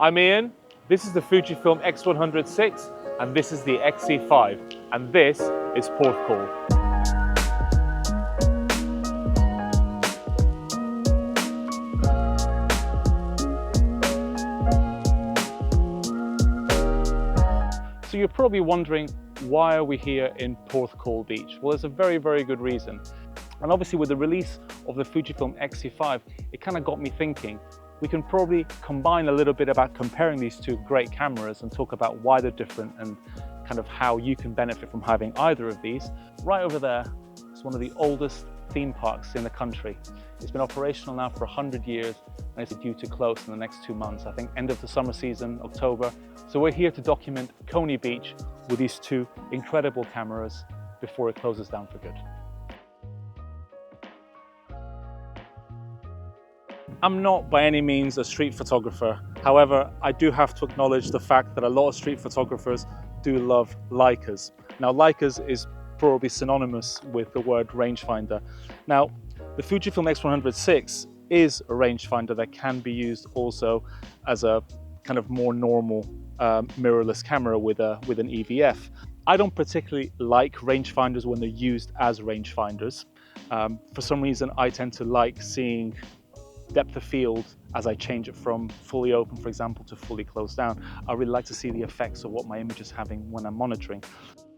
I'm Ian, this is the Fujifilm X100VI and this is the X-E5 and this is Port Call. So you're probably wondering, why are we here in Porthcawl Beach? Well, there's a very, very good reason. And obviously with the release of the Fujifilm X-E5, it kind of got me thinking, we can probably combine a little bit about comparing these two great cameras and talk about why they're different and kind of how you can benefit from having either of these. Right over there is one of the oldest theme parks in the country. It's been operational now for 100 years and it's due to close in the next 2 months, I think end of the summer season, October. So we're here to document Coney Beach with these two incredible cameras before it closes down for good. I'm not by any means a street photographer. However, I do have to acknowledge the fact that a lot of street photographers do love Leicas. Now, Leicas is probably synonymous with the word rangefinder. Now, the Fujifilm X100VI is a rangefinder that can be used also as a kind of more normal mirrorless camera with an EVF. I don't particularly like rangefinders when they're used as rangefinders. For some reason, I tend to like seeing depth of field as I change it from fully open, for example, to fully closed down. I really like to see the effects of what my image is having when I'm monitoring.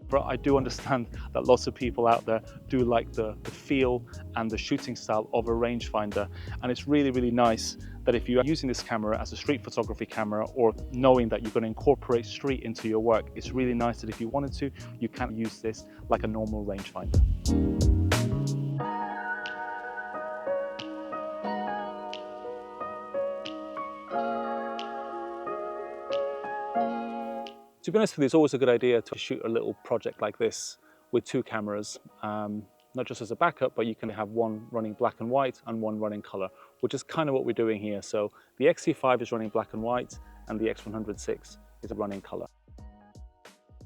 But I do understand that lots of people out there do like the feel and the shooting style of a rangefinder. And it's really, really nice that if you are using this camera as a street photography camera or knowing that you're going to incorporate street into your work, it's really nice that if you wanted to, you can use this like a normal rangefinder. To be honest with you, it's always a good idea to shoot a little project like this with two cameras, not just as a backup, but you can have one running black and white and one running color, which is kind of what we're doing here. So the X-E5 is running black and white and the X100VI is running color.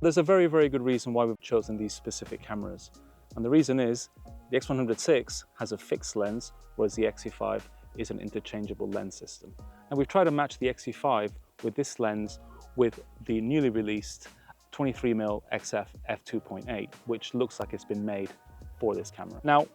There's a very, very good reason why we've chosen these specific cameras. And the reason is the X100VI has a fixed lens, whereas the X-E5 is an interchangeable lens system. And we've tried to match the X-E5 with this lens with the newly released 23mm XF f2.8, which looks like it's been made for this camera. Now,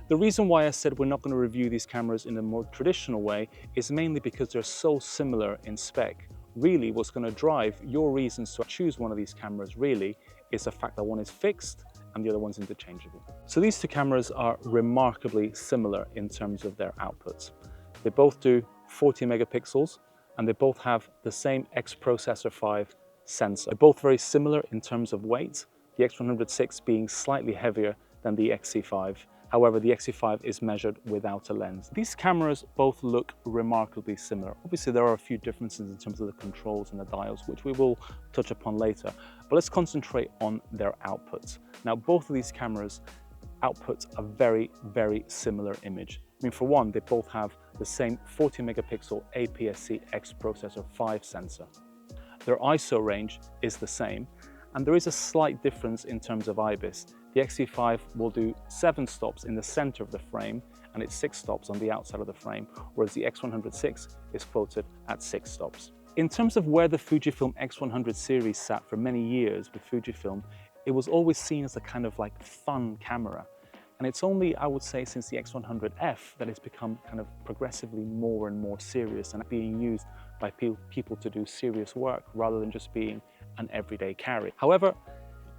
the reason why I said we're not going to review these cameras in a more traditional way is mainly because they're so similar in spec. Really, what's going to drive your reasons to choose one of these cameras really is the fact that one is fixed and the other one's interchangeable. So these two cameras are remarkably similar in terms of their outputs. They both do 40 megapixels, and they both have the same X-Processor 5 sensor. They're both very similar in terms of weight, the X100VI being slightly heavier than the X-E5. However, the X-E5 is measured without a lens. These cameras both look remarkably similar. Obviously, there are a few differences in terms of the controls and the dials, which we will touch upon later. But let's concentrate on their outputs. Now, both of these cameras output a very, very similar image. I mean, for one, they both have the same 40 megapixel APS-C X-Processor 5 sensor. Their ISO range is the same, and there is a slight difference in terms of IBIS. The X-E5 will do 7 stops in the center of the frame, and it's 6 stops on the outside of the frame, whereas the X100VI is quoted at 6 stops. In terms of where the Fujifilm X100 series sat for many years with Fujifilm, it was always seen as a kind of like fun camera. And it's only, I would say, since the X100F that it's become kind of progressively more and more serious and being used by people to do serious work rather than just being an everyday carry. However,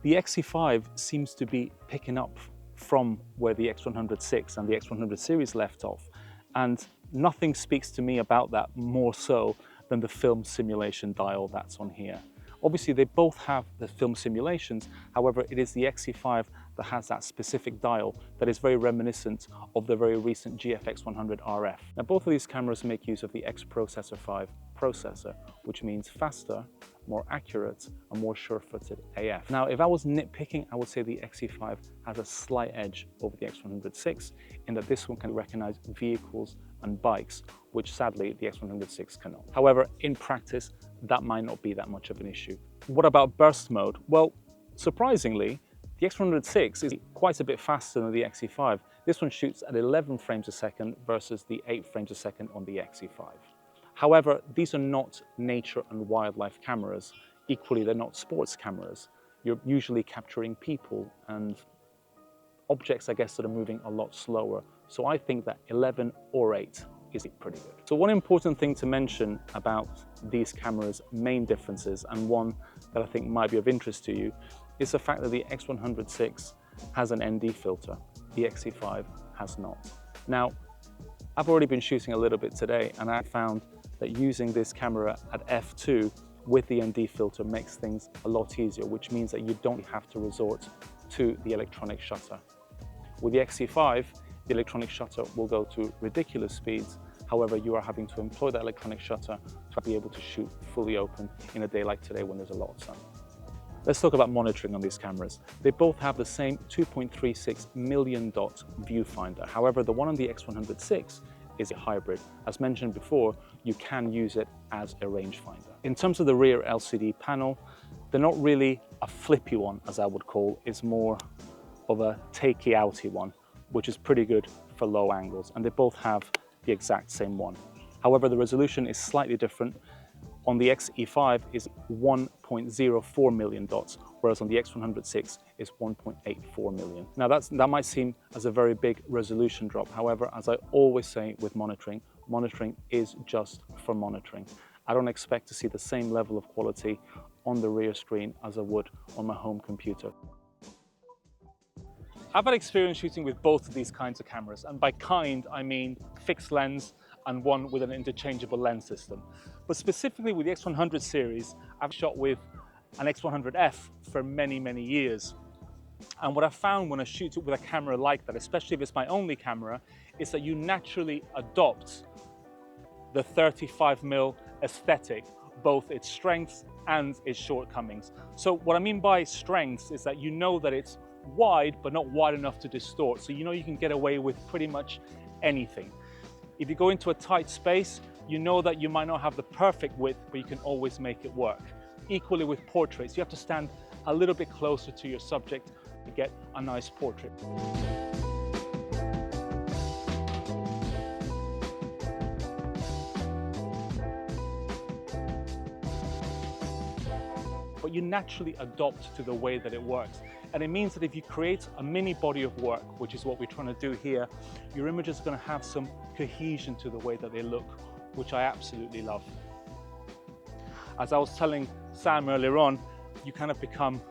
the X-E5 seems to be picking up from where the X100VI and the X100 series left off. And nothing speaks to me about that more so than the film simulation dial that's on here. Obviously, they both have the film simulations. However, it is the X-E5 that has that specific dial that is very reminiscent of the very recent GFX 100 RF. Now, both of these cameras make use of the X-Processor 5 processor, which means faster, more accurate, and more sure-footed AF. Now, if I was nitpicking, I would say the X-E5 has a slight edge over the X100VI in that this one can recognize vehicles and bikes, which sadly the X100VI cannot. However, in practice, that might not be that much of an issue. What about burst mode? Well, surprisingly, the X100VI is quite a bit faster than the X-E5. This one shoots at 11 frames a second versus the 8 frames a second on the X-E5. However, these are not nature and wildlife cameras. Equally, they're not sports cameras. You're usually capturing people and objects, I guess, that are moving a lot slower. So I think that 11 or 8 is pretty good. So one important thing to mention about these cameras' main differences, and one that I think might be of interest to you, is the fact that the X100VI has an ND filter. The X-E5 has not. Now, I've already been shooting a little bit today, and I found that using this camera at f2 with the ND filter makes things a lot easier, which means that you don't have to resort to the electronic shutter. With the X-E5, the electronic shutter will go to ridiculous speeds. However, you are having to employ that electronic shutter to be able to shoot fully open in a day like today when there's a lot of sun. Let's talk about monitoring on these cameras. They both have the same 2.36 million dot viewfinder. However, the one on the X100VI is a hybrid. As mentioned before, you can use it as a rangefinder. In terms of the rear LCD panel, they're not really a flippy one, as I would call. It's more of a takey outy one, which is pretty good for low angles, and they both have the exact same one. However, the resolution is slightly different. On the X-E5 is 1.04 million dots, whereas on the X100VI is 1.84 million. Now that might seem as a very big resolution drop. However, as I always say with monitoring, monitoring is just for monitoring. I don't expect to see the same level of quality on the rear screen as I would on my home computer. I've had experience shooting with both of these kinds of cameras, and by kind I mean fixed lens and one with an interchangeable lens system. But specifically with the X100 series, I've shot with an X100F for many, many years. And what I found when I shoot it with a camera like that, especially if it's my only camera, is that you naturally adopt the 35mm aesthetic, both its strengths and its shortcomings. So what I mean by strengths is that you know that it's wide, but not wide enough to distort. So you know you can get away with pretty much anything. If you go into a tight space, you know that you might not have the perfect width, but you can always make it work. Equally with portraits, you have to stand a little bit closer to your subject to get a nice portrait. But you naturally adopt to the way that it works. And it means that if you create a mini body of work, which is what we're trying to do here, your images are going to have some cohesion to the way that they look, which I absolutely love. As I was telling Sam earlier on, you kind of become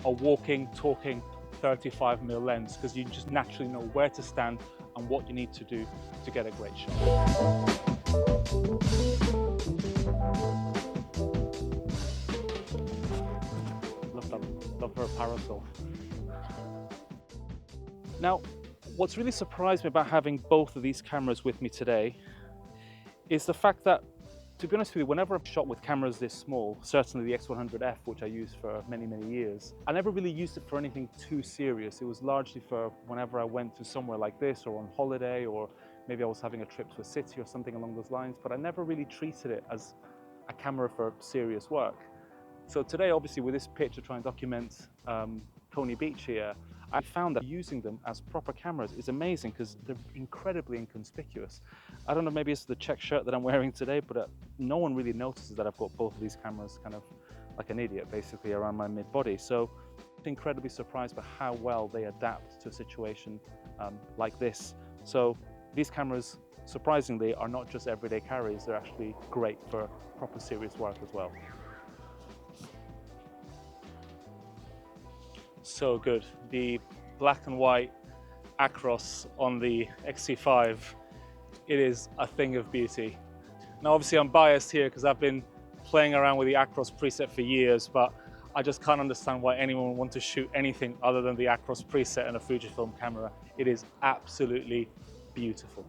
a walking, talking 35mm lens, because you just naturally know where to stand and what you need to do to get a great shot. Love her parasol. Now, what's really surprised me about having both of these cameras with me today is the fact that, to be honest with you, whenever I've shot with cameras this small, certainly the X100F, which I used for many, many years, I never really used it for anything too serious. It was largely for whenever I went to somewhere like this, or on holiday, or maybe I was having a trip to a city or something along those lines, but I never really treated it as a camera for serious work. So today, obviously, with this pitch to try and document Coney Beach here, I found that using them as proper cameras is amazing because they're incredibly inconspicuous. I don't know, maybe it's the check shirt that I'm wearing today, but no one really notices that I've got both of these cameras kind of like an idiot, basically, around my mid-body. So I'm incredibly surprised by how well they adapt to a situation like this. So these cameras, surprisingly, are not just everyday carries, they're actually great for proper serious work as well. So good. The black and white Acros on the X-E5, it is a thing of beauty. Now obviously I'm biased here because I've been playing around with the Acros preset for years, but I just can't understand why anyone would want to shoot anything other than the Acros preset in a Fujifilm camera. It is absolutely beautiful.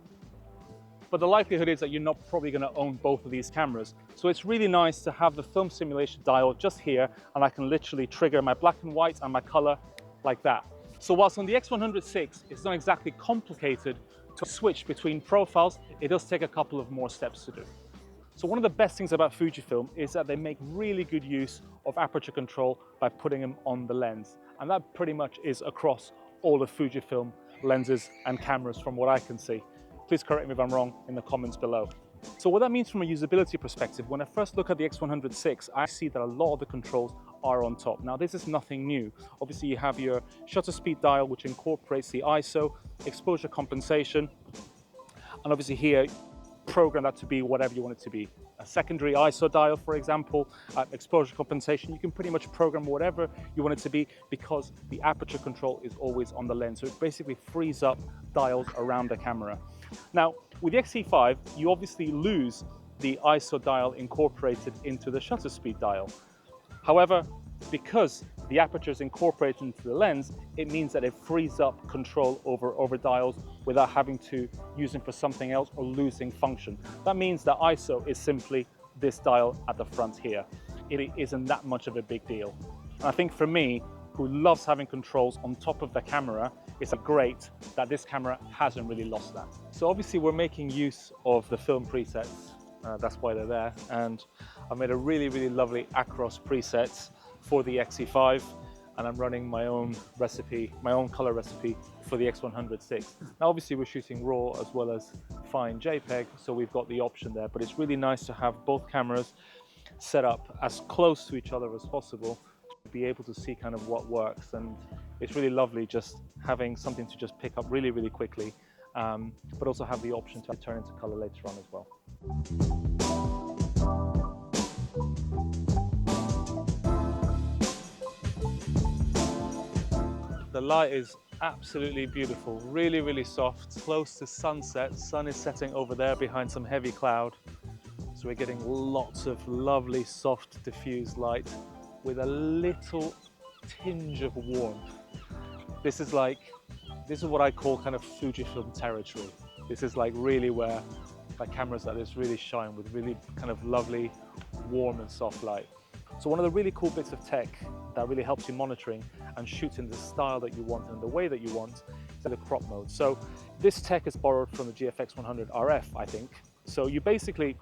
But the likelihood is that you're not probably going to own both of these cameras. So it's really nice to have the film simulation dial just here, and I can literally trigger my black and white and my color like that. So whilst on the X100VI, it's not exactly complicated to switch between profiles, it does take a couple of more steps to do. So one of the best things about Fujifilm is that they make really good use of aperture control by putting them on the lens. And that pretty much is across all the Fujifilm lenses and cameras from what I can see. Please correct me if I'm wrong in the comments below. So what that means from a usability perspective, when I first look at the X100VI, I see that a lot of the controls are on top. Now this is nothing new. Obviously you have your shutter speed dial, which incorporates the ISO, exposure compensation, and obviously here, program that to be whatever you want it to be. A secondary ISO dial, for example, exposure compensation, you can pretty much program whatever you want it to be because the aperture control is always on the lens. So it basically frees up dials around the camera. Now, with the X-E5, you obviously lose the ISO dial incorporated into the shutter speed dial. However, because the aperture is incorporated into the lens, it means that it frees up control over dials without having to use them for something else or losing function. That means that ISO is simply this dial at the front here. It isn't that much of a big deal. And I think for me, who loves having controls on top of the camera, it's great that this camera hasn't really lost that. So obviously we're making use of the film presets. That's why they're there. And I've made a really lovely Acros preset for the X-E5, and I'm running my own recipe, my own color recipe for the X100VI. Now obviously we're shooting RAW as well as fine JPEG, so we've got the option there, but it's really nice to have both cameras set up as close to each other as possible to be able to see kind of what works. And it's really lovely just having something to just pick up really quickly, but also have the option to turn into color later on as well. The light is absolutely beautiful, really soft, close to sunset. Sun is setting over there behind some heavy cloud. So we're getting lots of lovely, soft, diffused light with a little tinge of warmth. This is what I call kind of Fujifilm territory. This is like really where my cameras like this really shine with really kind of lovely, warm and soft light. So one of the really cool bits of tech that really helps you monitoring and shoot in the style that you want and the way that you want is the crop mode. So this tech is borrowed from the GFX100 RF, I think. So you basically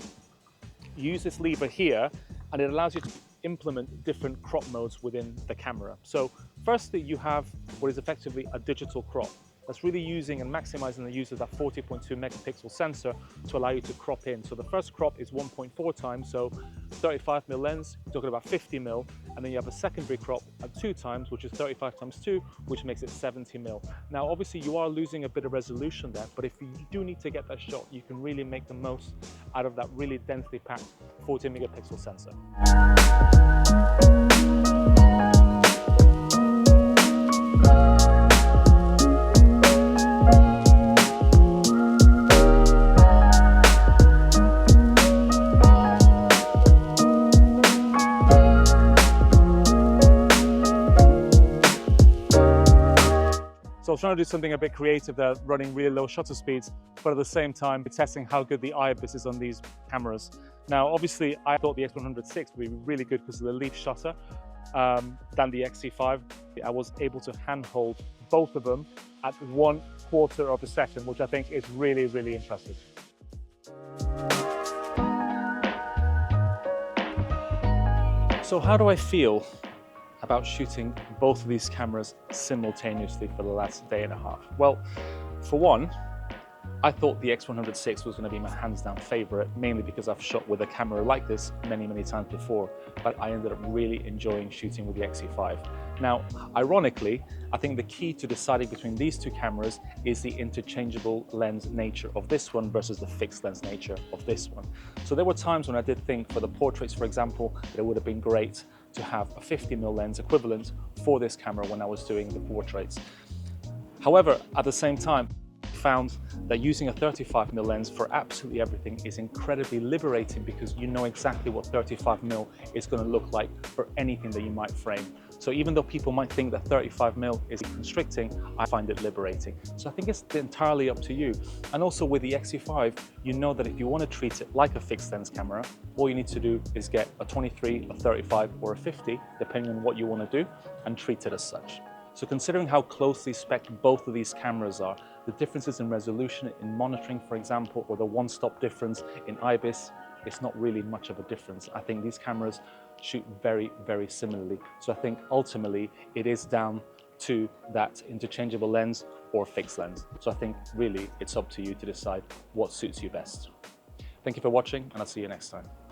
use this lever here and it allows you to implement different crop modes within the camera. So firstly, you have what is effectively a digital crop. That's really using and maximizing the use of that 40.2 megapixel sensor to allow you to crop in. So the first crop is 1.4 times, so 35mm lens, you're talking about 50mm, and then you have a secondary crop at 2 times, which is 35 times 2, which makes it 70mm. Now, obviously you are losing a bit of resolution there, but if you do need to get that shot, you can really make the most out of that really densely packed 40 megapixel sensor. So I was trying to do something a bit creative there, running really low shutter speeds, but at the same time testing how good the IBIS is on these cameras. Now, obviously, I thought the X100VI would be really good because of the leaf shutter than the X-E5. I was able to handhold both of them at 1/4 of a second, which I think is really impressive. So how do I feel about shooting both of these cameras simultaneously for the last day and a half? Well, for one, I thought the X100VI was going to be my hands down favorite, mainly because I've shot with a camera like this many times before, but I ended up really enjoying shooting with the X-E5. Now, ironically, I think the key to deciding between these two cameras is the interchangeable lens nature of this one versus the fixed lens nature of this one. So there were times when I did think for the portraits, for example, that it would have been great to have a 50mm lens equivalent for this camera when I was doing the portraits. However, at the same time, I found that using a 35mm lens for absolutely everything is incredibly liberating because you know exactly what 35mm is going to look like for anything that you might frame. So even though people might think that 35mm is constricting, I find it liberating. So I think it's entirely up to you. And also with the X-E5, you know that if you want to treat it like a fixed lens camera, all you need to do is get a 23, a 35 or a 50, depending on what you want to do, and treat it as such. So considering how closely spec'd both of these cameras are, the differences in resolution in monitoring, for example, or the one-stop difference in IBIS, it's not really much of a difference. I think these cameras shoot very similarly. So I think ultimately it is down to that interchangeable lens or fixed lens. So I think really it's up to you to decide what suits you best. Thank you for watching, and I'll see you next time.